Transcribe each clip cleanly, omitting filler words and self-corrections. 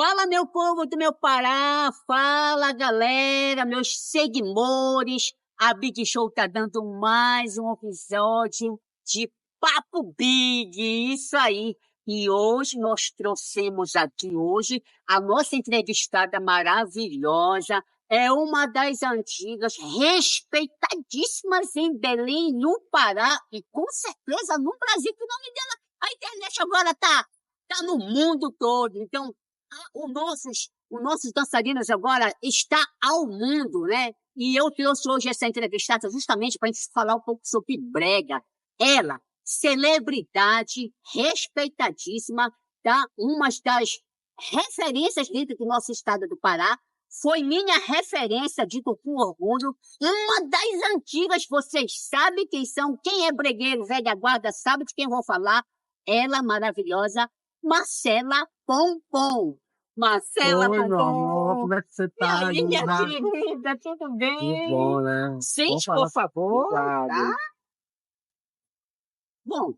Fala, meu povo do meu Pará, fala, galera, meus seguidores. A Big Show tá dando mais um episódio de Papo Big, isso aí. E hoje nós trouxemos aqui hoje a nossa entrevistada maravilhosa, é uma das antigas, respeitadíssimas em Belém, no Pará e com certeza no Brasil, que o nome dela, a internet agora tá no mundo todo. Então, os nossos dançarinos agora está ao mundo, né? E eu trouxe hoje essa entrevistada justamente para a gente falar um pouco sobre brega. Ela, celebridade, respeitadíssima, tá? Uma das referências dentro do nosso estado do Pará. Foi minha referência, digo com orgulho. Uma das antigas, vocês sabem quem são? Quem é bregueiro, velha guarda, sabe de quem eu vou falar? Ela maravilhosa, Marcela Pompom. Marcela Oi, meu amor, Pompom. como é que você E tá, aí, minha linda? querida, tudo Tudo bem? bom, né? Sente, Falar por favor, cuidado. tá? Bom,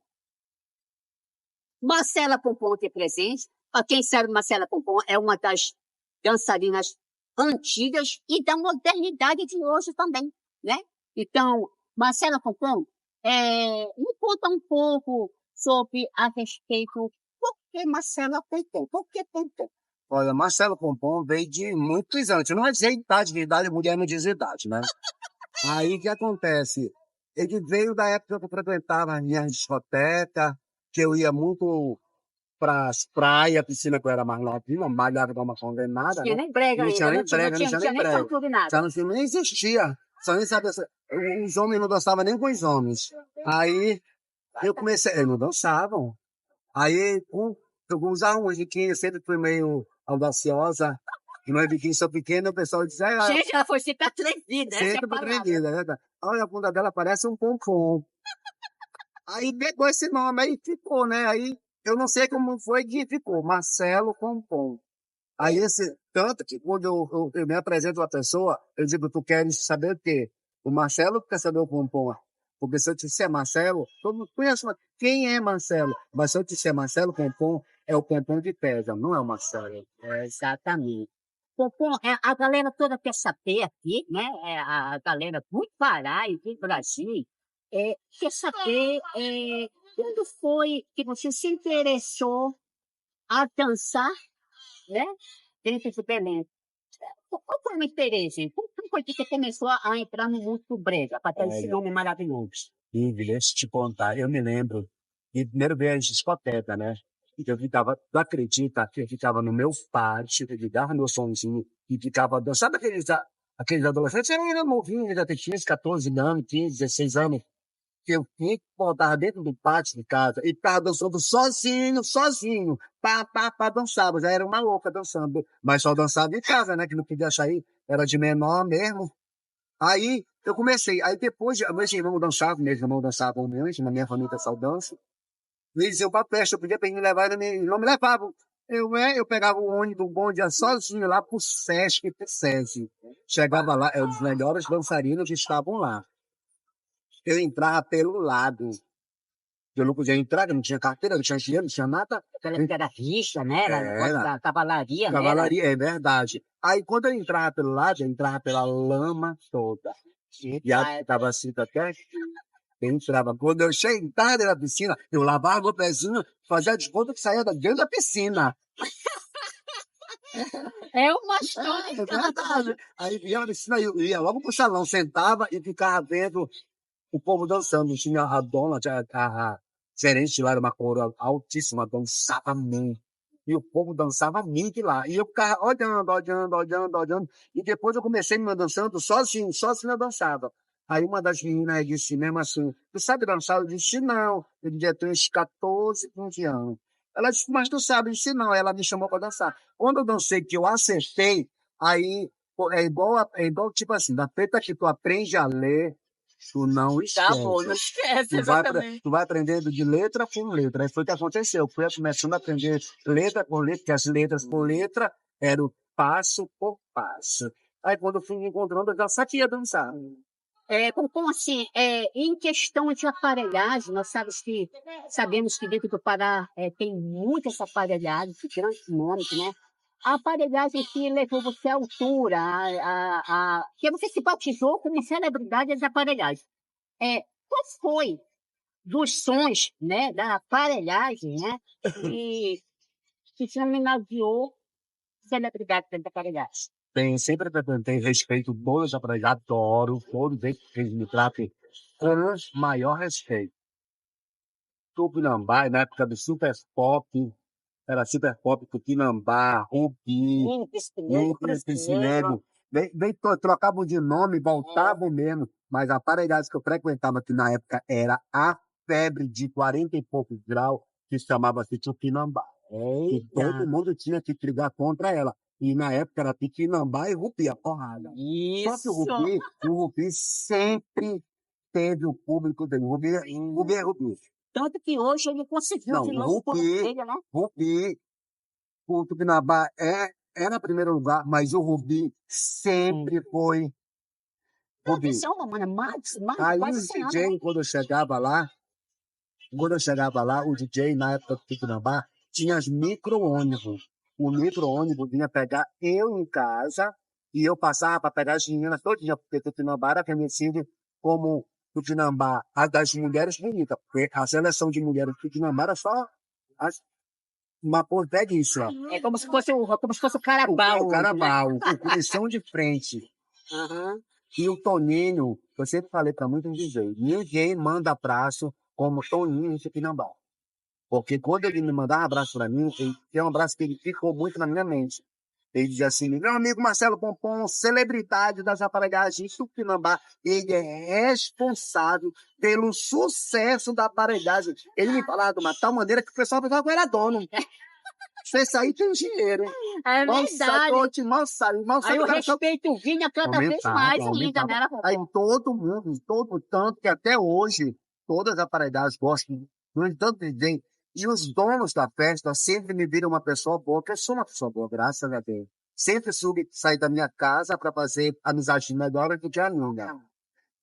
Marcela Pompom aqui presente. Para quem sabe, Marcela Pompom é uma das dançarinas antigas e da modernidade de hoje também, né? Então, Marcela Pompom, me conta um pouco sobre a respeito. Por que Marcela Pompom? Por que Pompom? Olha, Marcelo Pompom veio de muitos anos. Eu não vai dizer idade, mulher não diz idade, né? Aí, o que acontece? Ele veio da época que eu frequentava a minha discoteca, que eu ia muito para as praias, piscina, que eu era mais novinho, malhava igual uma condenada, Tinha né? nem brega Não tinha ainda, nem brega, não não tinha tinha nem nem brega. fã-clube nada. Já não tinha, nem existia. Só nem sabia, os homens não dançavam nem com os homens. Aí, eu comecei, eles não dançavam. Aí, eu usava uma musiquinha, sempre fui meio audaciosa, e meus biquinhos são pequenos, o pessoal diz, Gente, ela foi sempre atrevida, essa é a sempre palavra. atrevida, né? Olha, a bunda dela parece um pompom. Aí pegou esse nome, aí ficou, né? Aí, eu não sei como foi que ficou, Marcelo Pompom. Aí tanto que quando eu me apresento a pessoa, eu digo, tu queres saber o quê? O Marcelo quer saber o Pompom. Porque se eu te disser Marcelo, todo mundo conhece, quem é Marcelo? Mas se eu te disser Marcelo Pompom, é o Pompom de Pesa, não é o Marcelo. Exatamente. Pompom, a galera toda quer saber aqui, né? A galera do Pará e do Brasil quer saber quando foi que você se interessou a dançar, né? Dentro de Belém. Qual foi o interesse? Como foi que você começou a entrar no mundo do brega, para ter esse Olha, nome maravilhoso? Ive, deixa eu te contar. Eu me lembro que primeiro veio a discoteca, né? Eu ficava, tu acredita que eu ficava no meu pátio, eu ligava meu somzinho e ficava dançando. Sabe aqueles adolescentes? Eu era novinho, já tinha 15, 14 anos, 15, 16 anos. Que eu botava dentro do pátio de casa e ficava dançando sozinho. Pá, dançava. Já era uma louca dançando. Mas só dançava em casa, né? Que não podia sair. Era de menor mesmo. Aí eu comecei. Aí depois, meus irmãos dançavam muito, na minha família só dança. Eles iam pra festa, eu pedia pra eles me levarem, eles não me levavam. Eu pegava o ônibus, o bonde, ia sozinho lá pro Sesc e pro SESI. Chegava lá, os melhores dançarinos que estavam lá. Eu entrava pelo lado. Eu não podia entrar, eu não tinha carteira, não tinha dinheiro, não tinha nada. Aquela que era rixa, né? Era negócio Era da cavalaria, né? cavalaria, é verdade. Aí quando eu entrava pelo lado, eu entrava pela lama toda. E aí estava assim até eu entrava. Quando eu entrava na piscina, eu lavava o pezinho, fazia de conta que saía dentro da piscina. É uma história. É verdade. Aí ia na piscina, eu ia logo pro salão, sentava e ficava vendo o povo dançando. Tinha a dona, a gerente lá, era uma coroa altíssima, dançava muito. E o povo dançava muito lá. E eu ficava olhando. E depois eu comecei me dançando sozinho eu dançava. Aí uma das meninas disse mesmo assim, tu sabe dançar? Eu disse, não. Eu devia ter uns 14, 15 anos. Ela disse, mas tu sabe? Eu disse, não. Ela me chamou para dançar. Quando eu dancei, que eu acertei, aí pô, é igual tipo assim, da feita que tu aprende a ler, tu não Tá bom, não esquece. esquece, exatamente. Tu vai aprendendo de letra por letra. Aí foi o que aconteceu. Eu fui começando a aprender letra por letra, que as letras por letra eram passo por passo. Aí quando eu fui me encontrando, eu já sabia dançar. Como assim, em questão de aparelhagem, sabemos que dentro do Pará tem muitas aparelhagens, grandes nomes, né? A aparelhagem que levou você à altura, que você se batizou como celebridade das aparelhagens. Qual foi dos sons, né, da aparelhagem, né, que te homenageou celebridade das aparelhagens? Bem, sempre tentei respeito todos os aparelhados, adoro todos eles, porque eles me tratam com o maior respeito. Tupinambá, na época do Super Pop, era Super Pop, Tupinambá, Rubi, Piscinego. Trocavam de nome, voltavam mesmo, mas a aparelhagem que eu frequentava, que na época era a febre de 40 e poucos graus, que chamava-se Tupinambá. E todo mundo tinha que brigar contra ela. E na época era Tupinambá e Rubi, a porrada. Só que o Rubi sempre teve o público dele. Rubi é Rubi. Tanto que hoje ele conseguiu de novo o público dele, né? Rubi, o Tupinambá era primeiro lugar, mas o Rubi sempre foi Rubi. Aí o DJ, quando eu chegava lá, o DJ, na época do Tupinambá, tinha as micro-ônibus. O micro-ônibus vinha pegar eu em casa e eu passava para pegar as meninas todinha, porque Tupinambá era conhecido como Tupinambá, a das mulheres bonitas, porque a seleção de mulheres do Tupinambá era só uma porteguiça. É como se fosse o Carabao. O Carabao, o coração de frente. E o Toninho, eu sempre falei para muitos DJs, ninguém manda abraço como Toninho em Tupinambá. Porque quando ele me mandava um abraço para mim, tem um abraço que ele ficou muito na minha mente. Ele dizia assim, meu amigo Marcelo Pompom, celebridade das aparelhagens em Tupinambá, ele é responsável pelo sucesso da aparelhagem. Ele me falava de uma tal maneira que o pessoal pensava que eu era dono. Você aí tem dinheiro. É verdade. Mal sabe. Aí o respeito vinha cada vez mais ainda, né? Aí todo mundo, tanto que até hoje, todas as aparelhagens gostam, no entanto, e os donos da festa sempre me viram uma pessoa boa, porque eu sou uma pessoa boa, graças a Deus. Sempre saí da minha casa para fazer amizade melhor do que a minha.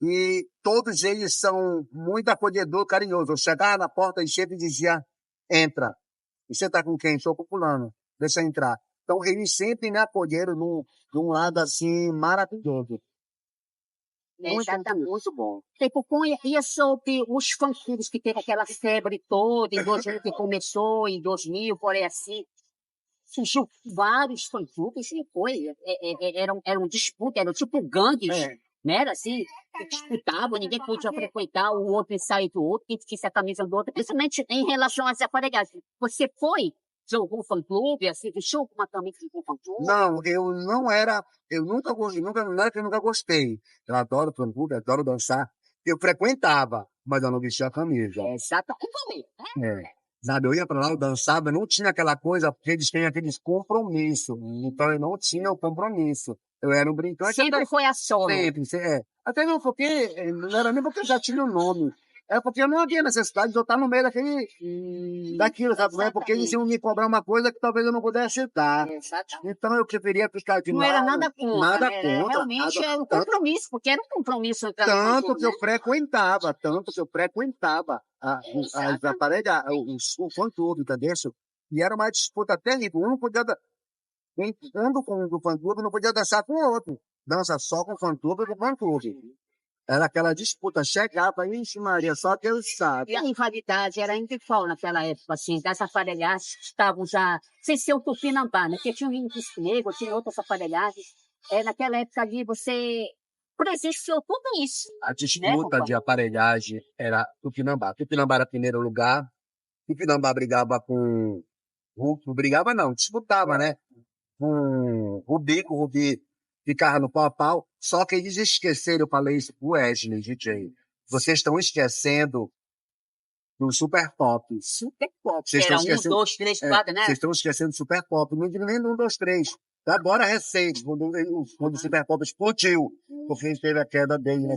E todos eles são muito acolhedor, carinhoso. Eu chegava na porta e sempre dizia, entra. E você está com quem? Estou com fulano. Deixa eu entrar. Então, eles sempre me acolheram num lado assim maravilhoso. Muito bom. E sobre os fã-clubes que teve aquela febre toda em 2000, que começou em 2000, por aí assim. Surgiu vários fã-clubes e eram disputas, eram tipo gangues, né? Era assim, que disputavam, ninguém podia frequentar o outro ensaio do outro, quem tinha a camisa do outro, principalmente em relação às aparelhagens. Você foi de algum fã-clube, assim, deixou uma camisa de algum fã-clube? Não, não é que eu nunca gostei. Eu adoro fã-clube, adoro dançar. Eu frequentava, mas eu não vestia a camisa. Exatamente. Sabe, eu ia pra lá, eu dançava, eu não tinha aquela coisa, porque eles têm aqueles compromissos. Então eu não tinha o compromisso. Eu era um brincante. Sempre foi a solo. Sempre. Até não porque, não era nem porque eu já tinha o nome. É porque eu não havia necessidade de eu estar no meio daquilo, sabe? Não é porque eles iam me cobrar uma coisa que talvez eu não pudesse dar. Então eu preferia ficar de lado. Não era nada contra. Nada contra. Realmente era um compromisso, porque era um compromisso. Tanto que eu frequentava as aparelhas, o fã-clube, entendeu? E era uma disputa terrível. Um não podia indo com o fã-clube, não podia dançar com o outro. Dança só com o fã-clube e com o fã-clube. Era aquela disputa, chegava, ixi Maria, só Deus sabe. E a rivalidade era ainda qual naquela época, assim, das aparelhagens que estavam já, sem ser o Tupinambá, né? Porque tinha o Índice Negro, tinha outras aparelhagens. Naquela época ali, você presenciou tudo isso. A disputa de aparelhagem era Tupinambá. Tupinambá era primeiro lugar, Tupinambá brigava com... Brigava não, disputava, né? Com o Rubi ficava no pau a pau, só que eles esqueceram, eu falei isso pro Wesley, DJ, vocês estão esquecendo do Super Pop. Super Pop, vocês era 1, 2, 3, 4, né? Vocês estão esquecendo do Super Pop, não digo nem do 1, 2, 3. Agora recente, quando o Super Pop explodiu, porque teve a queda dele, né?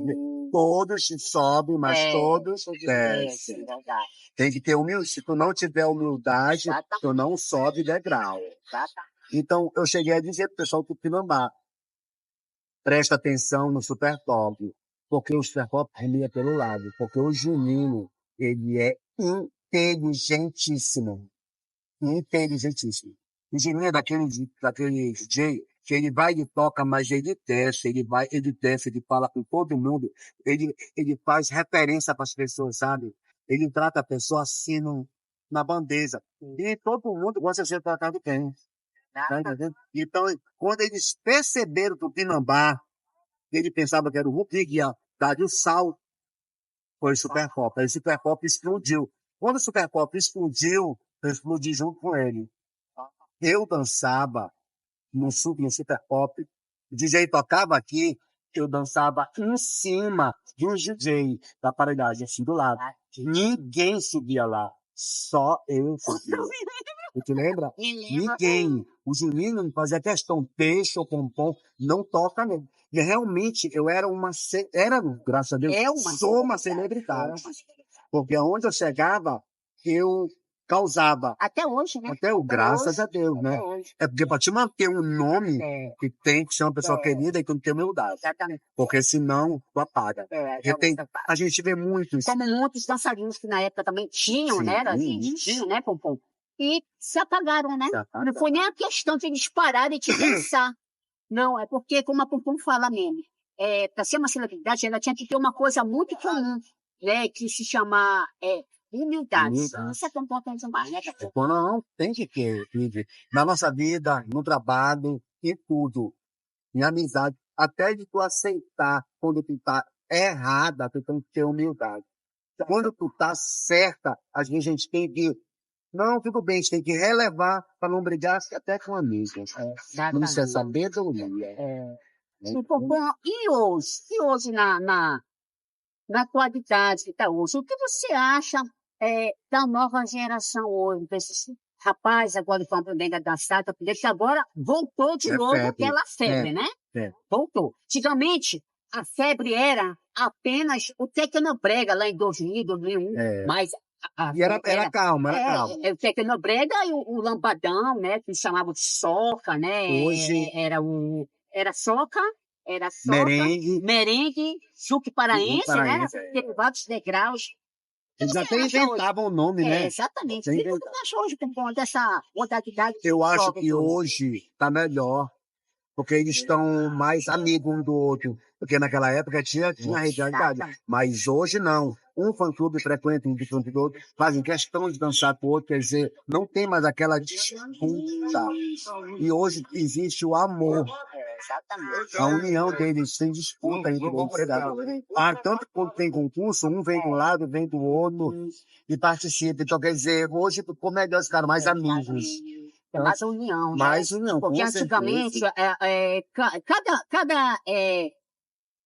Todos sobem, mas todos descem. Tem que ter humildade. Se tu não tiver humildade, tu não sobe degrau. Então, eu cheguei a dizer pro pessoal do Tupinambá, presta atenção no Super Pop, porque o Super Pop remia pelo lado, porque o Juninho, ele é inteligentíssimo. O Juninho é daquele DJ que ele vai e toca, mas ele desce, ele fala com todo mundo, ele faz referência para as pessoas, sabe? Ele trata a pessoa assim na bandeja. E todo mundo gosta de ser tratado bem. Tá entendendo? Então, quando eles perceberam do Tupinambá, ele pensava que era o Hulk que ia dar de sal, foi o Super Pop. Aí o Super Pop explodiu. Quando o Super Pop explodiu, eu explodi junto com ele. Eu dançava no Super Pop. O DJ tocava aqui, eu dançava em cima do DJ da aparelhagem, assim, do lado. Ninguém subia lá. Só eu subia. Você te lembra? Ninguém. O Juninho fazia questão, deixa o pompom, não toca nele. E realmente eu era graças a Deus, sou uma celebridade. Porque aonde eu chegava, eu causava. Até hoje, né? Graças a Deus, né? É porque para te manter um nome, que tem que ser uma pessoa querida e que não tem humildade. Exatamente. Porque senão, tu apaga. A gente vê muitos. Como muitos dançarinos que na época também tinham, né? Tinham, né, Pompom? E se apagaram, né? Não foi nem a questão de eles pararem de dançar. Não, é porque, como a Pompom fala mesmo, para ser uma celebridade, ela tinha que ter uma coisa muito comum, né? Que se chama humildade. Isso é tão importante demais, né? Não, tem que ter. Na nossa vida, no trabalho, em tudo. Em amizade. Até de tu aceitar quando tu tá errada, tu tem que ter humildade. Quando tu tá certa, às vezes a gente tem que... Não, tudo bem, a gente tem que relevar para não brigar até com amigos. Isso é sabedoria. E hoje na atualidade que está hoje, o que você acha da nova geração hoje, desses rapazes agora que estão aprendendo a dançar, que agora voltou de novo aquela febre, né? Voltou. Antigamente, a febre era apenas o Tecnobrega lá em 2000, 2001, mas e era calma, era calma. O Tecnobrega e o Lambadão, né? Que chamavam de soca, né? Hoje... Era soca, merengue, juque paraense, né? Teve vários degraus. Eles até inventavam o nome, né? Exatamente. O que você acha hoje dessa modalidade? Eu acho que hoje está melhor, porque eles estão mais amigos um do outro. Porque naquela época tinha rivalidade. Mas hoje não. Um fã-clube frequenta um fã do outro, fazem questão de dançar com o outro, quer dizer, não tem mais aquela disputa. E hoje existe o amor. A união deles, sem disputa entre eles. Tanto que quando tem concurso, um vem de um lado, vem do outro e participa. Então, quer dizer, hoje ficou melhor, os caras mais amigos. Mais união. Mais união. Porque antigamente,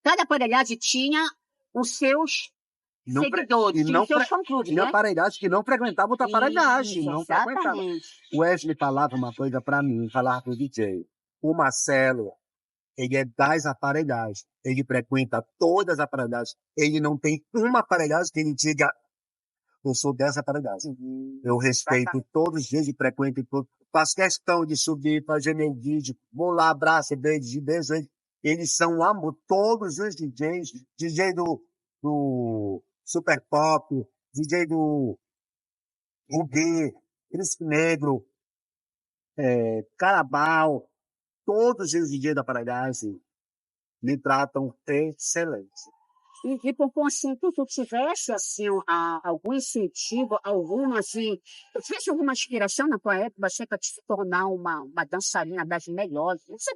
cada aparelhagem tinha os seus seguidores, tinha os seus fã-clubes, né? Aparelhagem que não frequentava outra aparelhagem. Não frequentava. O Wesley falava uma coisa pra mim, falava pro DJ. O Marcelo, ele é das aparelhagens. Ele frequenta todas as aparelhagens. Ele não tem uma aparelhagem que ele diga, eu sou dessa aparelhagem. Eu respeito todos os dias e frequento todos. Faço questão de subir, fazer meu vídeo. Vou lá, abraço, beijo. Eles são amor. Todos os DJs. DJ do Super Pop, DJ do Rubi, Príncipe Negro, Carabao. Todos os DJs da aparelhagem me tratam excelente. E Pompom, assim, tu tivesse, assim, algum incentivo, tivesse alguma inspiração na tua época, você para te tornar uma dançarina das melhores? Você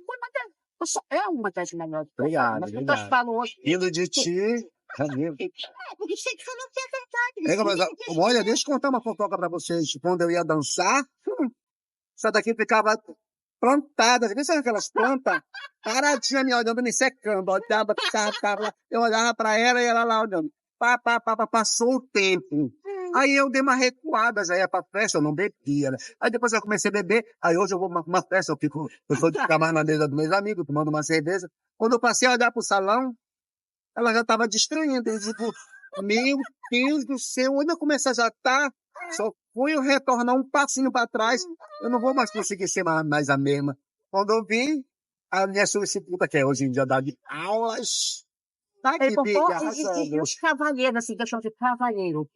é uma das melhores. Obrigado, mas as pessoas falam hoje... Indo de ti... porque você falou que é verdade. Olha, deixa eu contar uma fofoca para vocês. Quando eu ia dançar, essa daqui ficava... plantada, sabe aquelas plantas? Paradinha me olhando, me secando. Eu olhava para ela e ela lá olhando. Passou o tempo. Aí eu dei uma recuada, já ia pra festa, eu não bebia, né? Aí depois eu comecei a beber, aí hoje eu vou pra uma festa, eu sou de ficar mais na mesa dos meus amigos, tomando uma cerveja. Quando eu passei a olhar pro salão, ela já tava destruindo. Eu digo, meu Deus do céu, onde eu comecei a jantar? Só fui eu retornar um passinho para trás, eu não vou mais conseguir ser mais a mesma. Quando eu vi, a minha substituta, que é hoje em dia dá de aulas, tá aqui, e os cavalheiros, assim, questão de cavalheiro,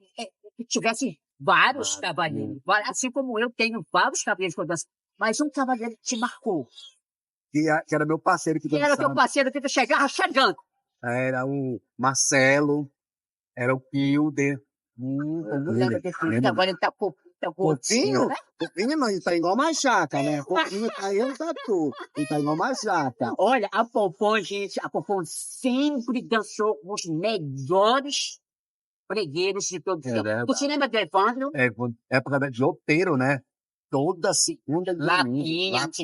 que tivesse vários cavalheiros, assim como eu tenho vários cavalheiros que eu danço. Mas um cavaleiro que te marcou. Que era meu parceiro que Quem era teu dançava. parceiro que tu chegava chegando? Era o Marcelo, era o Kilder. Eu não lembro desse filme, Lembra? agora ele tá gordinho, né? Fofinho, mas ele tá igual uma jaca, né? Fofinho tá ele, tá tu. Ele tá igual uma jaca. Olha, a Pompom, gente, a Pompom sempre dançou com os melhores fregueiros de todo o tempo. É, Tu se lembra do Evandro? época de outeiro, né? Toda segunda de domingo. Lapinha, até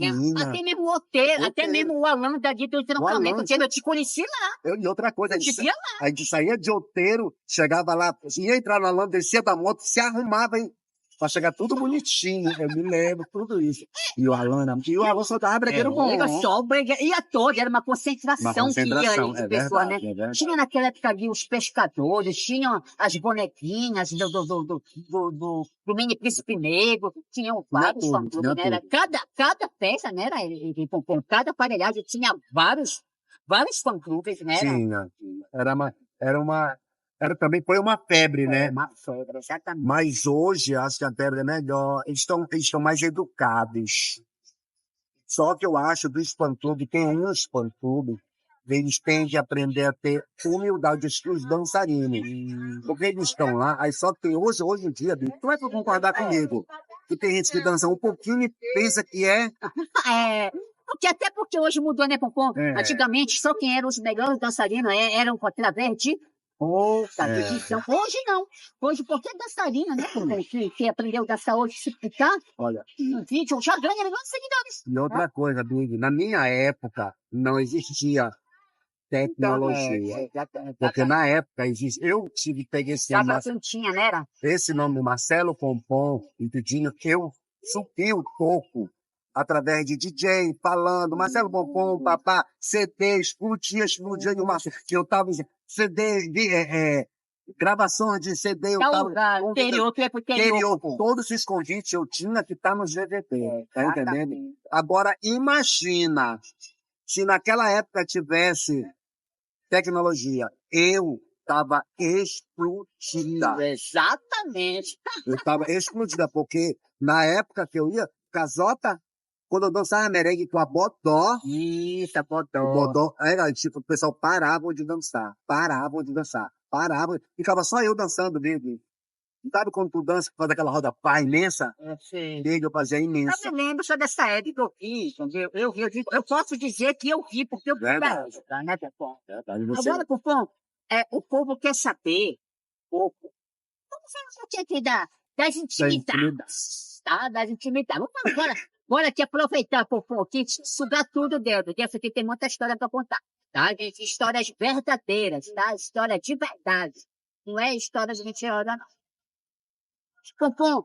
mesmo o Oteiro, até mesmo o Alan daqui do entroncamento, porque eu te conheci lá. E outra coisa, Devia a gente saía de outeiro, chegava lá, ia entrar na lama, descia da moto, se arrumava, hein? Pra chegar tudo bonitinho. Eu me lembro, tudo isso. E o Alan só dava bregueiro bom. Era só o bregueiro, ia todo, era uma concentração que ia ali de pessoas, né? Tinha naquela época ali os pescadores, tinham as bonequinhas do Mini Príncipe Negro, tinham vários fã-clubes, né? Cada peça, né? Com cada aparelhagem tinha vários fã-clubes, né? Tinha. Também foi uma febre, né? Uma febre, exatamente. Mas hoje, acho que a febre é melhor. Eles estão mais educados. Só que eu acho do fã-clube, tem uns fã-clube, eles têm que aprender a ter humildade os dançarinos. Porque eles estão lá, aí só tem hoje em dia, Bico, tu vai concordar comigo, que tem gente que dança um pouquinho e pensa que é... Até porque hoje mudou, né, Pompom? Antigamente, só quem eram os melhores dançarinos eram através de edição. Hoje não. Hoje, qualquer dançarina, né, que aprendeu a dançar hoje, se picar, olha, no vídeo, já ganha milhões de seguidores. E outra coisa, Big, na minha época, não existia tecnologia. Porque na época eu peguei esse nome, Marcelo Pompom e Tudinho, eu subi o toco através de DJ, falando, Marcelo Pompom, papá, CD, explodia, e o Marcelo, que eu tava dizendo, CD, gravações de CD, eu tava... Interior. Todos esses convites eu tinha que estar no GVT, tá entendendo? Agora, imagina, se naquela época tivesse tecnologia, eu estava explodida. Exatamente. Eu estava explodida, porque na época que eu ia, Casota, quando eu dançava merengue com a Bodó. Isso, a Bodó. O Bodó, era tipo, o pessoal parava de dançar. Ficava só eu dançando, Big. Sabe quando tu dança, faz aquela roda pá imensa? Big, eu fazia imensa. Eu me lembro só dessa época que eu vi, entendeu? Eu posso dizer que eu vi, porque eu vi, né, Pompom? Agora, Pompom, o povo quer saber, como você aqui das intimidades, tá? Das intimidades. Vamos agora aqui aproveitar, Pompom, aqui, sugar tudo dentro. Essa aqui tem muita história para contar, tá, gente? Histórias verdadeiras, tá? História de verdade. Não é história de mentira, não. Pompom,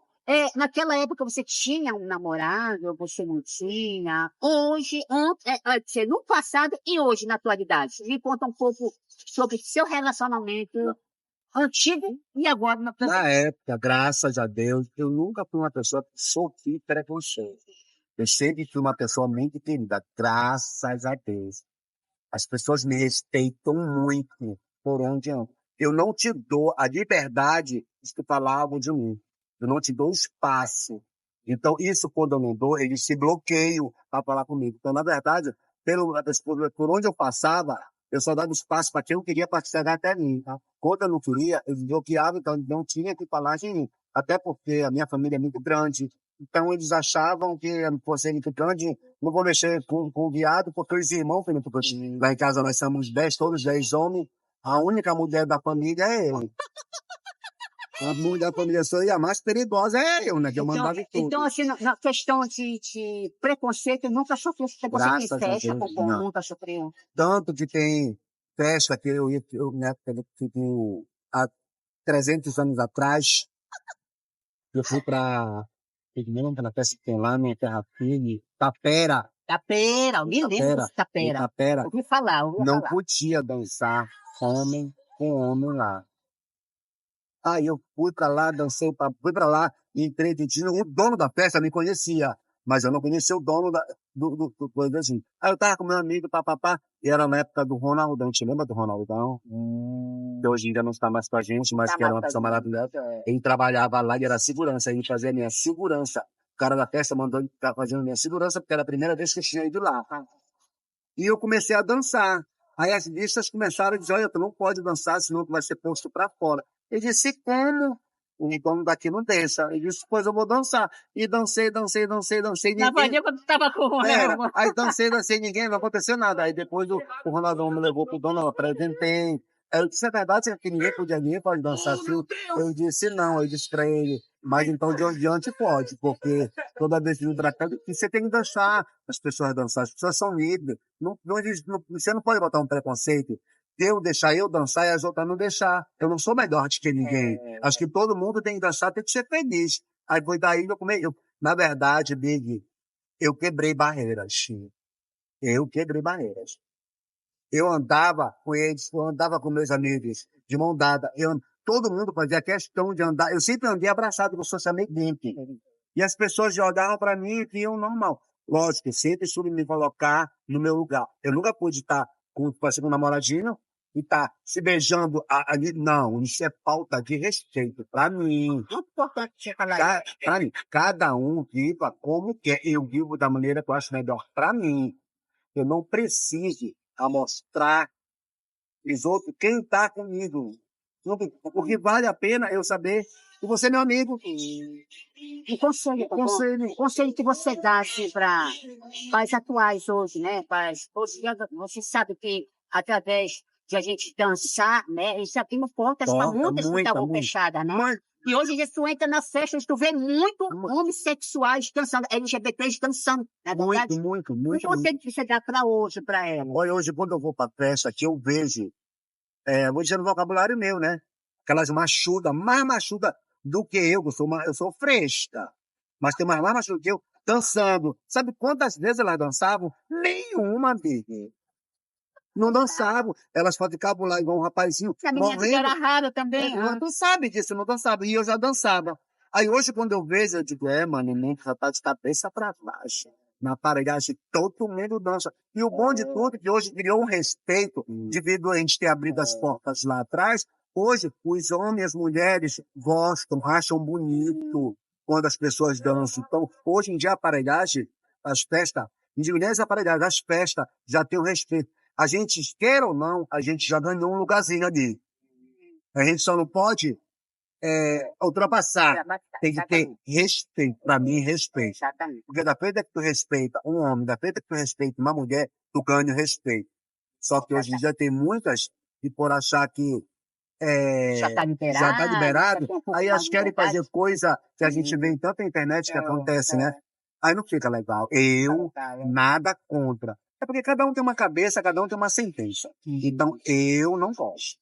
naquela época você tinha um namorado, você não tinha? Hoje, no passado e hoje, na atualidade. Me conta um pouco sobre seu relacionamento antigo e agora na presente. Na época, graças a Deus, eu nunca fui uma pessoa que sofri preconceito. Eu sempre fui uma pessoa muito querida, graças a Deus. As pessoas me respeitam muito por onde eu ando. Eu não te dou a liberdade de tu falar algo de mim. Eu não te dou espaço. Então, isso quando eu não dou, eles se bloqueiam para falar comigo. Então, na verdade, por onde eu passava, eu só dava espaço para quem eu queria participar até mim. Tá? Quando eu não queria, eles bloqueavam, então não tinha que falar de mim. Até porque a minha família é muito grande. Então, eles achavam que, por ser muito grande, não vou mexer com viado, porque os irmãos, lá em casa nós somos 10, todos 10 homens. A única mulher da família é eu. A mulher da família sou eu, a mais perigosa é eu, né? Que eu mandava tudo. Então, assim, na questão de preconceito, nunca sofreu. Você tem festa, nunca sofreu. Tanto que tem festa que eu ia, né, há 300 anos atrás, eu fui pra... na festa que tem lá, minha terra firme, Tapera. Eu me lembro de Tapera. Ouvi falar. Não podia dançar homem com homem lá. Aí eu fui pra lá, fui pra lá, entrei, o dono da festa me conhecia, mas eu não conhecia o dono do coisa assim. Aí eu tava com meu amigo, papapá, e era na época do Ronaldão, te lembra do Ronaldão? Que hoje ainda não está mais com a gente, mas que era uma pessoa maravilhosa. Ele trabalhava lá, ele era segurança, ele fazia a minha segurança. cara da festa mandou ele ficar fazendo minha segurança, porque era a primeira vez que eu tinha ido lá. E eu comecei a dançar. Aí as listas começaram a dizer, olha, tu não pode dançar, senão tu vai ser posto para fora. Eu disse, como? O dono daqui não deixa. Eu disse, pois eu vou dançar. E dancei, Na ninguém... valia quando tava com o Era. Ronaldo. Aí dancei, ninguém, não aconteceu nada. Aí depois o Ronaldão me levou pro dono, eu apresentei. Eu disse, é verdade que ninguém podia vir, pode dançar assim? Eu disse, não, eu disse pra ele, mas então de onde em diante pode, porque toda vez que vem pra cá, você tem que deixar as pessoas dançar, as pessoas são livres. Você não pode botar um preconceito. Eu deixar eu dançar e as outras não deixar. Eu não sou melhor do que ninguém. Acho que todo mundo tem que dançar, tem que ser feliz. Aí foi daí que eu comecei. Na verdade, Big, eu quebrei barreiras. Eu quebrei barreiras. Eu andava com eles, eu andava com meus amigos, de mão dada. Todo mundo fazia questão de andar. Eu sempre andei abraçado com o social media. E as pessoas olhavam para mim e viam normal. Lógico, eu sempre soube me colocar no meu lugar. Eu nunca pude estar com um namoradinho e estar se beijando ali. Não, isso é falta de respeito para mim. Muito importante você falar isso. Para mim, cada um viva como quer. Eu vivo da maneira que eu acho melhor para mim. Eu não preciso mostrar os outros quem está comigo. Porque vale a pena eu saber que você é meu amigo. Um conselho que você dá assim, para pais atuais hoje, né? Pais, hoje, você sabe que através de a gente dançar, né? Isso abriu portas para muitas que estavam fechadas, né? Mas, E hoje tu entra nas festas, tu vê muito homossexuais dançando, LGBTs dançando, na verdade? muito. Um conselho que você dá para hoje, para ela. Olha, hoje quando eu vou para festa aqui, eu vejo, vou dizer no vocabulário meu, né? Aquelas machudas, mais machuda do que eu sou fresca. Mas tem mais machuda que eu, dançando. Sabe quantas vezes elas dançavam? Nenhuma, amiga. Não dançavam. Elas só ficavam lá igual um rapazinho. A menina que era rara também. Tu sabe disso, eu não dançava. E eu já dançava. Aí hoje, quando eu vejo, eu digo, mano, o mundo já tá de cabeça para baixo. Na aparelhagem, todo mundo dança. E o bom de tudo é que hoje criou um respeito, devido a gente ter abrido as portas lá atrás. Hoje, os homens e as mulheres gostam, acham bonito quando as pessoas dançam. Então, hoje em dia, a aparelhagem, as festas, de mulheres aparelhadas, as festas já tem um respeito. A gente, quer ou não, a gente já ganhou um lugarzinho ali. A gente só não pode ultrapassar. Tem que ter respeito. Para mim, respeito. Porque da feita que tu respeita um homem, da feita que tu respeita uma mulher, tu ganha o respeito. Só que hoje em dia tem muitas que por achar que já está liberado, aí elas querem fazer coisa que a gente vê em tanta internet que acontece, né? Aí não fica legal. Eu, nada contra. É porque cada um tem uma cabeça, cada um tem uma sentença. Então, eu não gosto.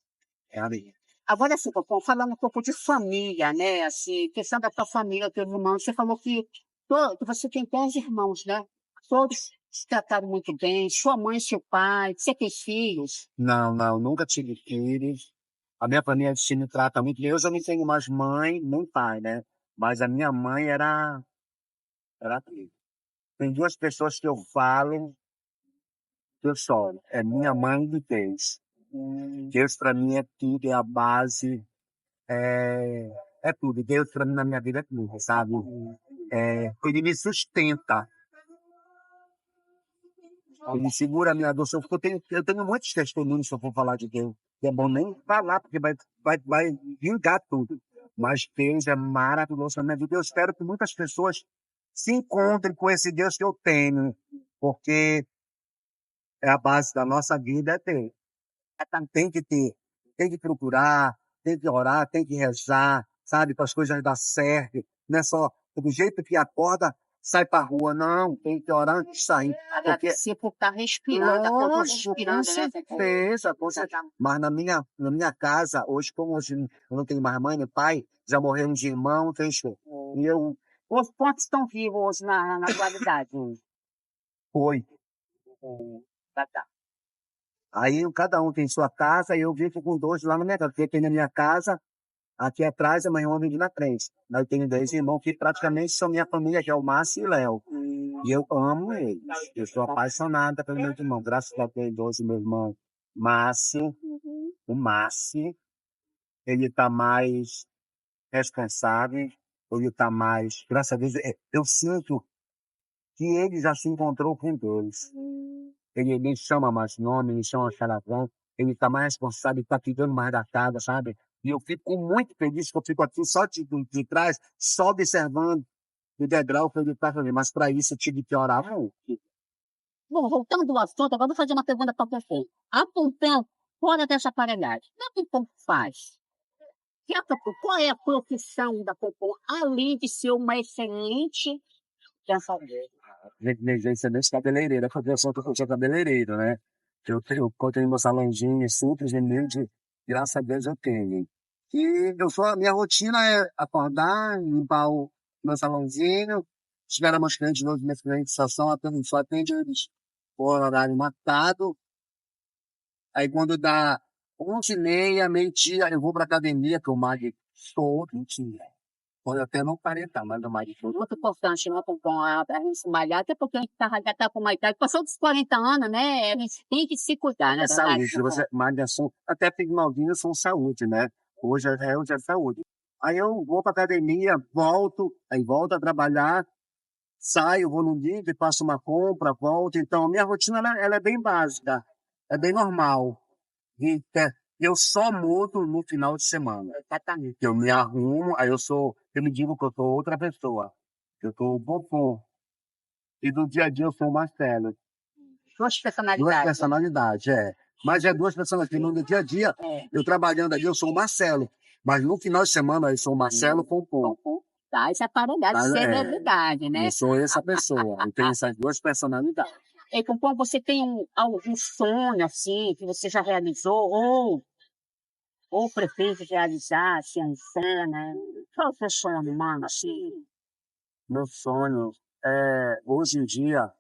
É a minha. Agora, assim, Popom, falando um pouco de família, né? Assim, questão da tua família, teus irmãos. Você falou que você tem 10 irmãos, né? Todos se trataram muito bem. Sua mãe, seu pai. Você tem filhos? Não, nunca tive filhos. A minha família se me trata muito bem. Eu já não tenho mais mãe, nem pai, né? Mas a minha mãe era tudo. Tem duas pessoas que eu falo que eu sou. É minha mãe e Deus. Deus para mim é tudo, é a base, é tudo. Deus para mim na minha vida é tudo, sabe? Ele me sustenta. Ele segura a minha dor. Eu tenho muitos testemunhos se eu for falar de Deus. É bom nem falar, porque vai vingar tudo. Mas Deus é maravilhoso na minha vida. Eu espero que muitas pessoas se encontrem com esse Deus que eu tenho, porque é a base da nossa vida, é Deus. Tem que ter, tem que procurar, tem que orar, tem que rezar, sabe, para as coisas dar certo. Não é só do jeito que acorda, sai para rua, não, tem que orar antes de sair. Porque Agradecer por estar respirando, com certeza, com certeza. Mas na minha casa, hoje, como hoje eu não tenho mais mãe nem pai, já morreram de irmão, tem show. E eu... Quantos estão vivos hoje na atualidade? Foi. Tá. Aí cada um tem sua casa e eu vivo com dois lá na minha casa. Porque tem na minha casa, aqui atrás, é meu irmão vive na frente. Eu tenho dois irmãos que praticamente são minha família, que é o Márcio e o Léo. E eu amo eles. Eu sou apaixonada pelo meu irmão. Graças a Deus, meu irmão Márcio, o Márcio, ele está mais responsável. ele está mais, graças a Deus, eu sinto que ele já se encontrou com Deus. Ele nem chama mais nome, ele chama xaravão, ele está mais responsável, está cuidando mais da casa, sabe? E eu fico muito feliz que eu fico aqui só de trás, só observando o degrau que ele está fazendo. Mas para isso eu tive que orar muito. Bom, voltando ao assunto, agora vou fazer uma pergunta para você. A Pompeu, fora dessa aparelhagem, o que a Pompeu faz? Qual é a profissão da Pompeu, além de ser uma excelente dançarina? Excelente cabeleireira, porque eu sou cabeleireiro, né? Eu tenho meu salãozinho simples, humilde, graças a Deus eu tenho. E a minha rotina é acordar, limpar o meu salãozinho, esperar meus clientes de novo, meus clientes só atende eles por horário marcado. Aí quando dá 11h30, meio-dia, eu vou pra academia, que eu malho todo dia. Pode até não parecer, mas eu malho todo. Muito importante, né, Pompom, a gente se malhar, até porque a gente já tá com uma idade, passou dos 40 anos, né, a gente tem que se cuidar, né? É saúde, você malhação, até pigmalvinhos são saúde, né? Hoje é saúde. Aí eu vou pra academia, volto a trabalhar, saio, vou no livro, faço uma compra, volto. Então, minha rotina ela é bem básica, é bem normal. E, eu só mudo no final de semana. Exatamente. Eu me arrumo, eu me digo que eu sou outra pessoa. Eu sou o Pompom. E do dia a dia eu sou o Marcelo. Duas Duas personalidades. personalidades, é. Mas é duas personalidades. No dia a dia, eu trabalhando ali, eu sou o Marcelo. Mas no final de semana, eu sou o Marcelo Pompom. Tá, essa aparelhagem de celebridade, né? Eu sou essa pessoa. Eu tenho essas duas personalidades. E Pompom, você tem algum sonho, assim, que você já realizou, ou pretende realizar, assim, em cena? Qual é o seu sonho, mano, assim? Meu sonho hoje em dia,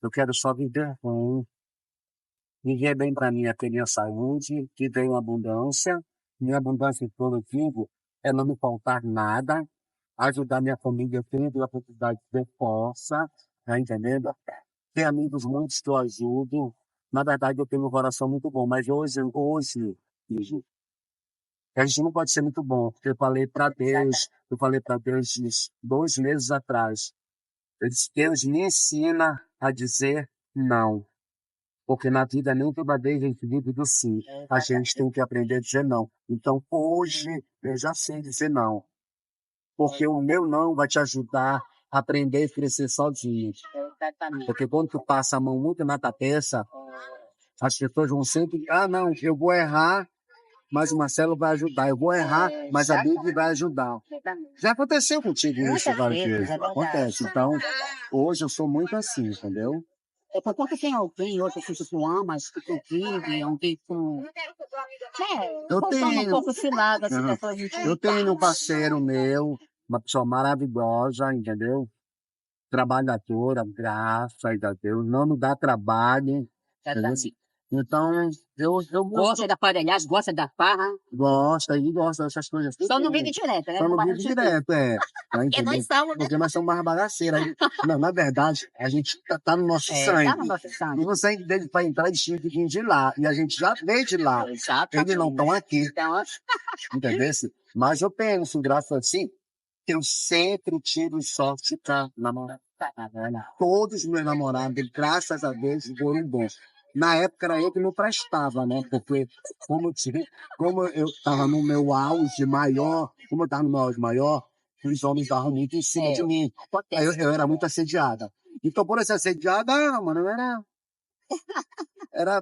eu quero só viver bem. Viver bem para mim é ter minha saúde, que tenho abundância. Minha abundância em todo tipo é não me faltar nada, ajudar minha família tendo a oportunidade que eu possa, tá entendendo? Ter amigos muitos que eu ajudo. Na verdade, eu tenho um coração muito bom, mas hoje, a gente não pode ser muito bom, porque eu falei para Deus uns 2 meses atrás. Eu disse, Deus me ensina a dizer não. Porque na vida nem toda vez a gente vive do sim. A gente tem que aprender a dizer não. Então, hoje, eu já sei dizer não. Porque o meu não vai te ajudar a aprender a crescer sozinho. Porque quando tu passa a mão muito na cabeça, as pessoas vão sempre, não, eu vou errar, mas o Marcelo vai ajudar. Eu vou errar, mas a Bíblia vai ajudar. Já aconteceu contigo isso várias vezes. Acontece. Então, hoje eu sou muito assim, entendeu? Por conta tem alguém hoje que tu amas, que tu vive, alguém com... Eu tenho. Um pouco esse lado, assim, dessa gente. Eu tenho um parceiro meu, uma pessoa maravilhosa, entendeu? Trabalhadora, graças a Deus, não me dá trabalho. Entendeu? Então, eu Gosta da aparelhagem, gosta da farra. Gosta dessas coisas. Só não vive direto, né? Só não vive direto, Tá, Porque nós somos, né? Porque nós somos mais bagaceiros. Não, na verdade, a gente tá no nosso sangue. Tá no nosso sangue. No sangue dele para entrar, eles tinham que vir de lá. E a gente já veio de lá. Eles não estão aqui. Então, Entendeu? Mas eu penso, graças assim, que eu sempre tiro sorte pra namorar. Todos os meus namorados, graças a Deus, foram bons. Na época era eu que não prestava, né? Porque como eu estava no meu auge maior, os homens estavam muito em cima de mim. Aí eu era muito assediada. Então, por essa assediada, mano,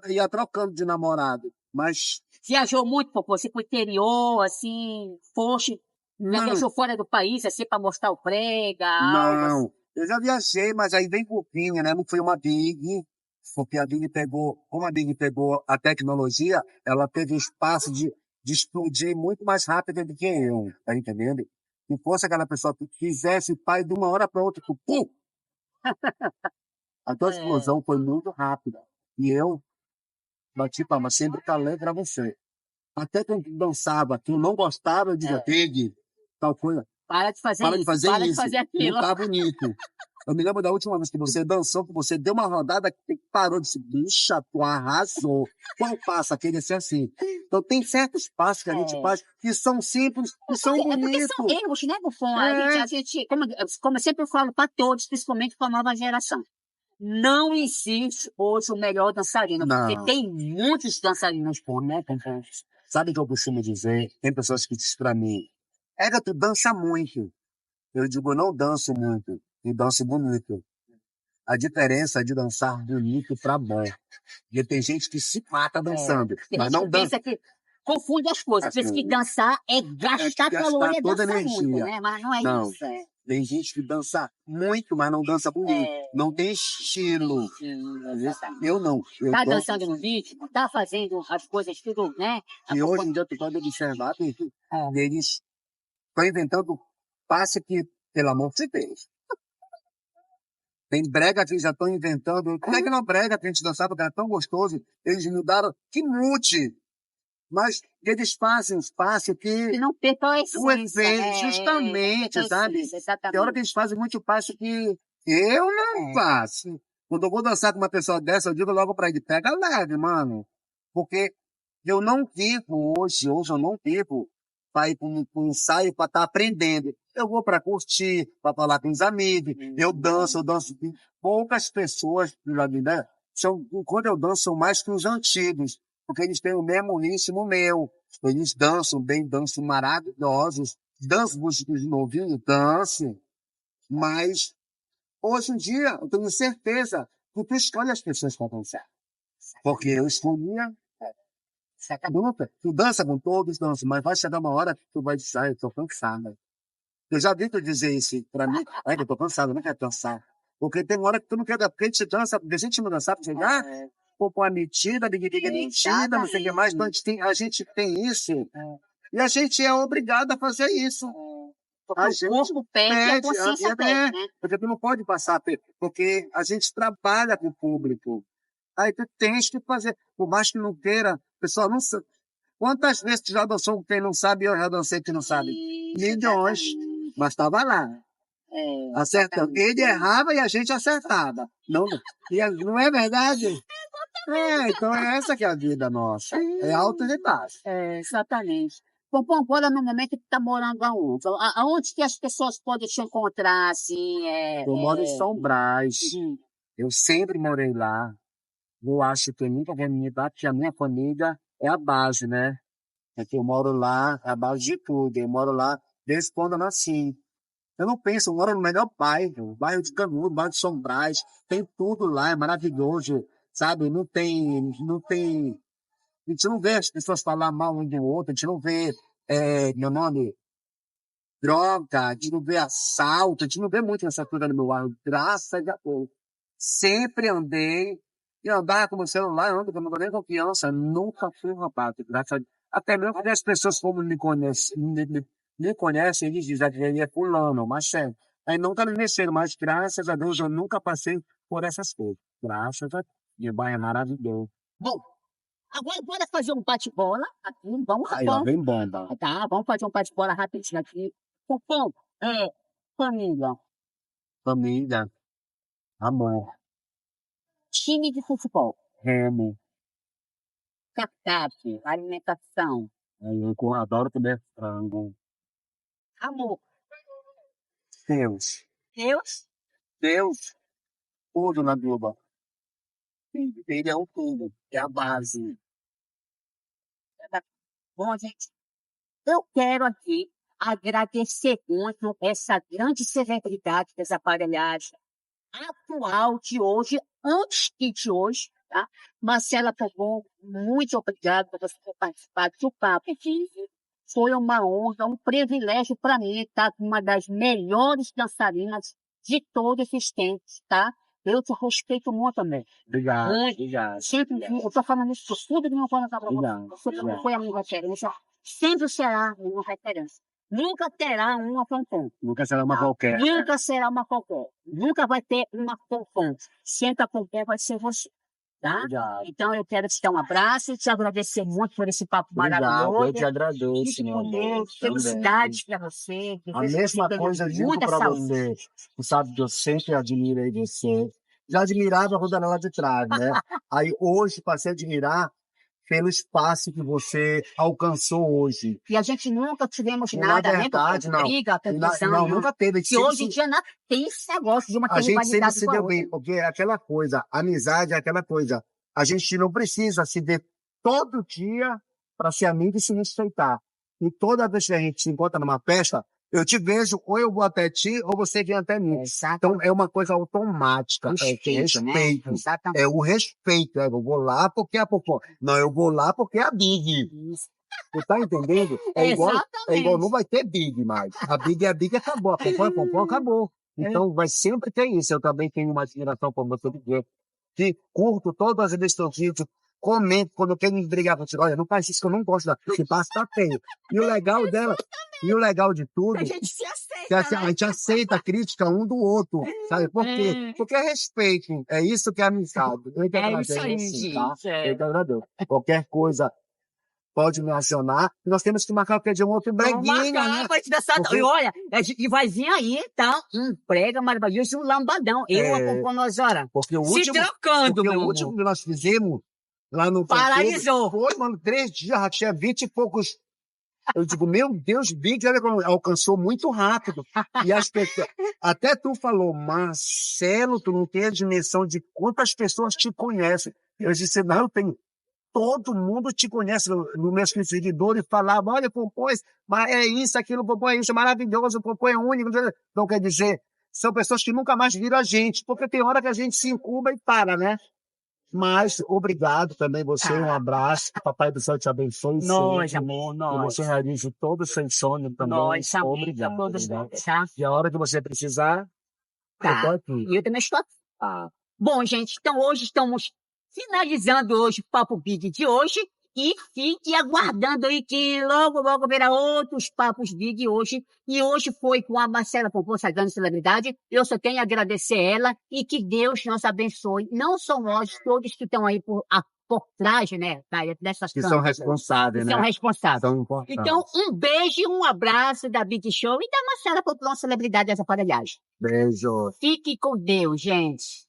ia trocando de namorado. Mas viajou muito, Popô? Você pro interior, assim, foste, já viajou fora do país, assim, para mostrar o prega, não, assim. eu já viajei, mas aí bem pouquinho, né? Não foi uma Big, porque a Big como a Big pegou a tecnologia, ela teve espaço de explodir muito mais rápido do que eu, tá entendendo? Se fosse aquela pessoa que fizesse pai de uma hora para outra, pum! A tua explosão foi muito rápida. E eu bati palma, sempre calei para você. Até quando dançava, tu não gostava, eu dizia, Big, tal coisa. Para de fazer Para de isso, fazer para de isso. fazer Não aquilo. tá bonito. Eu me lembro da última vez que você dançou, que você deu uma rodada que parou de se bicha, tu arrasou. Qual passo? Aquele assim. Então tem certos passos que a gente faz que são simples e são Porque são bonitos. erros, né, Buffon? É. A gente como eu sempre falo para todos, principalmente para a nova geração, não existe hoje o melhor dançarino, porque Não. tem muitos dançarinos bons, né, Buffon? Sabe o que eu costumo dizer? Tem pessoas que dizem pra mim, Ega, tu dança muito. Eu digo, eu não danço muito, eu danço bonito. A diferença é de dançar bonito pra bom. Porque tem gente que se mata dançando, Tem mas gente não que dança. pensa que confunde as coisas, pensa que Assim, dançar é gastar calor, gastar é toda a dançar muito, energia. né? Mas não é Não. isso. Tem gente que dança muito, mas não dança bonito. Não tem estilo. Exatamente. Eu não. Eu Tá tô... dançando no vídeo, tá fazendo as coisas tudo, né? E hoje em dia tu pode observar que eles estão inventando passe que, pelo amor de Deus. Tem brega que já estão inventando. Como é que não brega pra gente dançar porque é tão gostoso? Eles mudaram. Que mute! Mas eles fazem os passes que Que não perca a o essência, efeito, né? justamente, sabe? Exatamente. Tem hora que eles fazem muito passo que eu não faço. Quando eu vou dançar com uma pessoa dessa, eu digo logo pra ele, pega leve, mano. Porque eu não vivo hoje eu não vivo para ir para um ensaio para estar aprendendo. Eu vou para curtir, para falar com os amigos, eu danço. Poucas pessoas, né? Quando eu danço, são mais que os antigos, porque eles têm o mesmo ritmo meu. Eles dançam bem, dançam maravilhosos. Dançam músicos de novinho, dançam. Mas, hoje em dia, eu tenho certeza que tu escolhe as pessoas para dançar. Porque eu escolhia tu dança com todos, dança, mas vai chegar uma hora que tu vai dizer, eu tô cansada. Eu já vi tu dizer isso pra mim, eu tô cansado, eu não quero dançar. Porque tem uma hora que tu não quer dançar, porque a gente dança, deixa a gente não dançar pra chegar, pô, a metida, mentida, não sei o que mais, então a gente tem isso, e a gente é obrigado a fazer isso. Porque o corpo pede e a consciência pede, né? Porque tu não pode passar, porque a gente trabalha com o público. Aí tu tens que fazer, por mais que não queira, pessoal, não sabe. Quantas vezes tu já dançou com quem não sabe e eu já dancei que não sabe? Milhões. Mas estava lá. Acertando. Ele errava e a gente acertava. Não, não é verdade? Então é essa que é a vida nossa. É alto e baixo. Exatamente. Bom, agora no momento que tá morando aonde? Aonde que as pessoas podem te encontrar, assim? Eu moro em São Brás. Eu sempre morei lá. Eu acho que eu nunca vou me mudar, porque a minha família é a base, né? É que eu moro lá, é a base de tudo. Eu moro lá desde quando eu nasci. Eu não penso, eu moro no melhor bairro, bairro de Canudos, bairro de São Brás. Tem tudo lá, é maravilhoso, sabe? Não tem. A gente não vê as pessoas falar mal um do outro, a gente não vê, meu nome, droga, a gente não vê assalto, a gente não vê muito essa coisa no meu bairro, graças a Deus. Sempre andei, e andar com o meu celular, eu ando com nem confiança, nunca fui roubado, graças a Deus. Até mesmo quando as pessoas como me conhecem, eles dizem que ele é fulano, mas é. Aí nunca me mexeram, mas graças a Deus eu nunca passei por essas coisas. Graças a Deus. E o bairro é maravilhoso. Bom, agora bora fazer um bate-bola aqui. Vamos, Aí lá vem bomba. Tá, vamos fazer um bate-bola rapidinho aqui. Bom, família, Família, amor, time de futebol, remo. cardápio, alimentação, Aí eu adoro comer frango. amor. Deus. Deus? Deus, tudo na Globo. Ele é o tudo, é a base. Bom, gente, eu quero aqui agradecer muito essa grande celebridade das aparelhagens atual de hoje, antes que de hoje, tá? Marcela Pogon, muito obrigada por você ter participado do papo. Foi uma honra, um privilégio para mim estar com uma das melhores dançarinas de todos os tempos, tá? Eu te respeito muito também. Obrigado, Muito. obrigado. Sempre, eu tô falando isso por tudo que não foi na tua Obrigado, Você não foi a minha referência, sempre será uma referência. Nunca terá uma fanfã. Nunca será uma qualquer. Nunca será uma qualquer. Nunca vai ter uma fanfã. Sempre a qualquer vai ser você. tá? Obrigado. Então eu quero te dar um abraço e te agradecer muito por esse papo Obrigado, maravilhoso. eu te agradeço, Fique meu com amor. Deus, felicidades para você. A Desejo que mesma você tenha coisa eu digo muita para saúde. você. Tu sabe que eu sempre admirei você. Já admirava quando era lá de trás, né? Aí hoje passei a admirar pelo espaço que você alcançou hoje. E a gente nunca tivemos E na nada, né, verdade, doutor? não. Briga, confusão, Não, não. nunca teve. Que hoje em dia não tem esse negócio de uma A gente sempre rivalidade se com a deu outra. bem, porque é aquela coisa, amizade é aquela coisa. A gente não precisa se ver todo dia para ser amigo e se respeitar. E toda vez que a gente se encontra numa festa, eu te vejo, ou eu vou até ti, ou você vem até mim. Então é uma coisa automática. Respeito, né? Respeito. Exatamente. É o respeito. Eu vou lá porque é a Popó. Não, eu vou lá porque é a Big. Isso. Tu tá entendendo? É igual, Exatamente. não vai ter Big mais. A Big acabou. A Popó acabou. Então vai sempre ter isso. Eu também tenho uma admiração por você dizer que curto todas as vezes que eu vídeo, comento quando eu quero me brigar com você. Olha, não faz isso que eu não gosto da. Se passa, tá feio. E o legal dela, e o legal de tudo, A gente se que aceita, a né? gente aceita a crítica um do outro. Sabe por quê? Porque é respeito. É isso que é amizade. Eu te É agradeço, isso aí, tá? gente. É. Eu te agradeço. Qualquer coisa pode me acionar. Nós temos que marcar qualquer dia um outro Vamos breguinha, marcar né? pra te dançar. Porque- E olha, a gente vai vir aí, tá? Um prega maravilhoso e um lambadão. Eu acompanho nós, olha. Porque o Se último, trocando, porque meu o último amor. que nós fizemos lá no Paralisou. Foi, mano, 3 dias, já tinha 20 e poucos. Eu digo, meu Deus, Big, olha como alcançou muito rápido. E as pessoas, até tu falou, Marcelo, tu não tem a dimensão de quantas pessoas te conhecem. Eu disse, não, eu tenho. Todo mundo te conhece, nos meus seguidores falavam, olha, Popó, mas é isso, aquilo, Popó é isso, é maravilhoso, Popó é único. Então, quer dizer, são pessoas que nunca mais viram a gente, porque tem hora que a gente se incuba e para, né? Mas obrigado também você, um abraço, que Papai do Céu te abençoe Nós, sempre, amor, que nós. você realize todos os seus sonhos também. Nós, amém. Obrigado. Todos Né? nós, tá? E a hora que você precisar, eu tô Tá. aqui. E eu também estou aqui. Bom, gente, então hoje estamos finalizando hoje o Papo Big de hoje e fique aguardando aí que logo, logo verá outros Papos Big hoje. E hoje foi com a Marcela Popó, essa grande celebridade. Eu só tenho a agradecer ela e que Deus nos abençoe. Não só nós, todos que estão aí por trás, né, dessas Que câmeras. são responsáveis, Que né? são responsáveis. São importantes. Então, um beijo e um abraço da Big Show e da Marcela Popó, celebridade dessa aparelhagem. Beijo. Fique com Deus, gente.